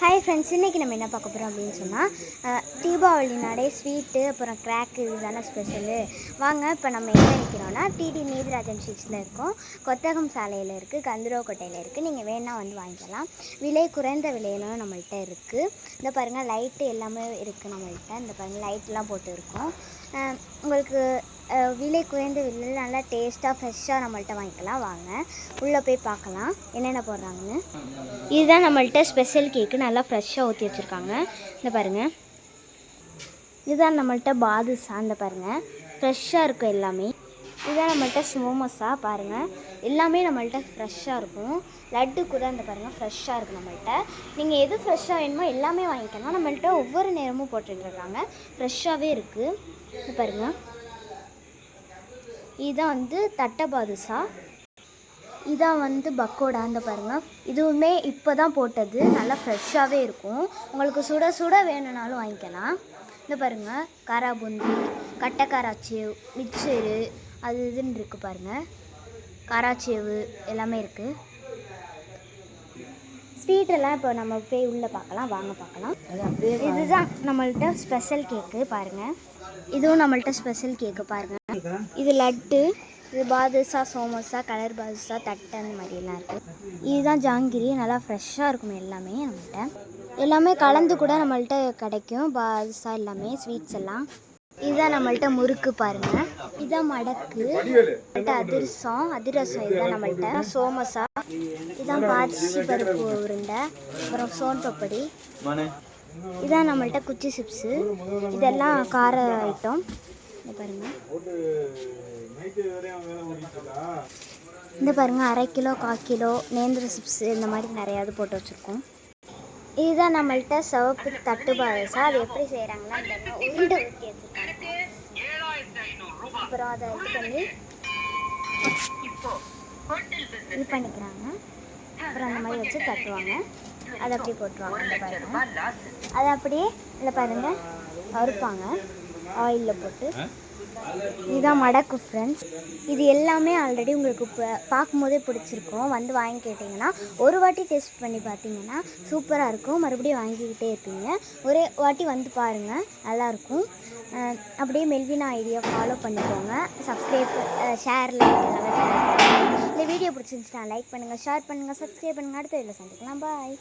Hi friends, இன்றைக்கி நம்ம என்ன பார்க்க போகிறோம் அப்படின்னு சொன்னால் தீபாவளினாலே ஸ்வீட்டு அப்புறம் கிராக்கு இது தானே ஸ்பெஷலு. வாங்க, இப்போ நம்ம எங்கே நிற்கிறோன்னா டிடி நீதிராஜன் ஸ்வீட்ஸில் இருக்கோம். கொத்தகம் சாலையில் இருக்குது, கந்தரோக்கோட்டையில் இருக்குது. நீங்கள் வேணால் வந்து வாங்கிக்கலாம். விலை குறைந்த விலையிலும் நம்மள்கிட்ட இருக்குது. இந்த பாருங்கள், லைட்டு எல்லாமே இருக்குது நம்மள்கிட்ட. இந்த பாருங்கள், லைட்லாம் போட்டு இருக்கோம். உங்களுக்கு விலை குறைந்த விலையில் நல்லா டேஸ்ட்டாக ஃப்ரெஷ்ஷாக நம்மள்கிட்ட வாங்கிக்கலாம். வாங்க உள்ளே போய் பார்க்கலாம் என்னென்ன போடுறாங்கன்னு. இதுதான் நம்மள்கிட்ட ஸ்பெஷல் கேக்கு, நல்லா ஃப்ரெஷ்ஷாக ஊற்றி வச்சுருக்காங்க. இந்த பாருங்கள், இதுதான் நம்மள்கிட்ட பாதுஷா. இந்த பாருங்கள், ஃப்ரெஷ்ஷாக இருக்கும் எல்லாமே. இதுதான் நம்மள்கிட்ட சமோசா. பாருங்கள், எல்லாமே நம்மள்கிட்ட ஃப்ரெஷ்ஷாக இருக்கும். லட்டு கூட இந்த பாருங்கள் ஃப்ரெஷ்ஷாக இருக்குது நம்மள்கிட்ட. நீங்கள் எது ஃப்ரெஷ்ஷாக வேணுமோ எல்லாமே வாங்கிக்கலாம். நம்மள்கிட்ட ஒவ்வொரு நேரமும் போட்டுட்ருக்காங்க, ஃப்ரெஷ்ஷாகவே இருக்குது. இது பாருங்கள், இதுதான் வந்து தட்டை பாதுஷா. இதான் வந்து பக்கோடா. இந்த பாருங்கள், இதுவுமே இப்போ தான் போட்டது, நல்லா ஃப்ரெஷ்ஷாகவே இருக்கும். உங்களுக்கு சுட சுட வேணும்னாலும் வாங்கிக்கலாம். இந்த பாருங்கள், காரா பூந்தி, கட்டை காராச்சேவ், மிக்சரு அது இதுன்னு இருக்குது பாருங்கள். காராச்சேவு எல்லாமே இருக்குது. ஸ்வீட்டெல்லாம் இப்போ நம்ம போய் உள்ளே பார்க்கலாம். வாங்க பார்க்கலாம். இதுதான் நம்மள்கிட்ட ஸ்பெஷல் கேக்கு. பாருங்கள், இதுவும் நம்மள்கிட்ட ஸ்பெஷல் கேக்கு. பாருங்கள், இது லட்டு, இது பாதுஷா, சமோசா, கலர் பாதுஷா, தட்டை அந்த மாதிரிலாம் இருக்குது. இதுதான் ஜாங்கிரி, நல்லா ஃப்ரெஷ்ஷாக இருக்கும் எல்லாமே நம்மள்கிட்ட. எல்லாமே கலந்து கூட நம்மள்கிட்ட கிடைக்கும், பாதுஷா எல்லாமே ஸ்வீட்ஸ் எல்லாம். இதுதான் நம்மள்கிட்ட முறுக்கு. பாருங்கள், இதுதான் மடக்கு, அதிரசம் இதுதான் நம்மள்கிட்ட. சோமோசா, இதுதான் பாச்சி பருப்பு உருண்டை, அப்புறம் சோன் பப்படி. இதுதான் நம்மள்கிட்ட குச்சி சிப்ஸு, இதெல்லாம் கார ஐட்டம். இந்த பாருங்கள், இந்த பாருங்கள், அரை கிலோ, 1/4 கிலோ நேந்திர சிப்ஸு இந்த மாதிரி நிறையாவது போட்டு வச்சுருக்கோம். இதுதான் நம்மள்கிட்ட சிவப்பு தட்டு பாதுஷா. அது எப்படி செய்கிறாங்கன்னா, இந்த உருண்டை ஊற்றி வச்சுருக்காங்க. அப்புறம் அதை இது பண்ணிக்கிறாங்க. அப்புறம் அந்த மாதிரி வச்சு தட்டுவாங்க, அதை அப்படியே போட்டுருவாங்க. இந்த பாருங்கள், அதை அப்படியே இல்லை பாருங்கள் வறுப்பாங்க ஆயிலில் போட்டு. இதுதான் மடக்கு ஃப்ரெண்ட்ஸ். இது எல்லாமே ஆல்ரெடி உங்களுக்கு இப்போ பார்க்கும்போதே பிடிச்சிருக்கும். வந்து வாங்கி கேட்டிங்கன்னா ஒரு வாட்டி டேஸ்ட் பண்ணி பார்த்தீங்கன்னா சூப்பராக இருக்கும். மறுபடியும் வாங்கிக்கிட்டே இருப்பீங்க. ஒரே வாட்டி வந்து பாருங்கள், நல்லாயிருக்கும். அப்படியே மெல்வினா ஐடியா ஃபாலோ பண்ணிக்கோங்க. சப்ஸ்கிரைப், ஷேர், லைக் எல்லாமே பண்ணிக்கோங்க. இந்த வீடியோ பிடிச்சிருந்துச்சுன்னா லைக் பண்ணுங்கள், ஷேர் பண்ணுங்கள், சப்ஸ்கிரைப் பண்ணுங்கள். அடுத்த வீடியோவில் சந்திக்கலாம். பாய்.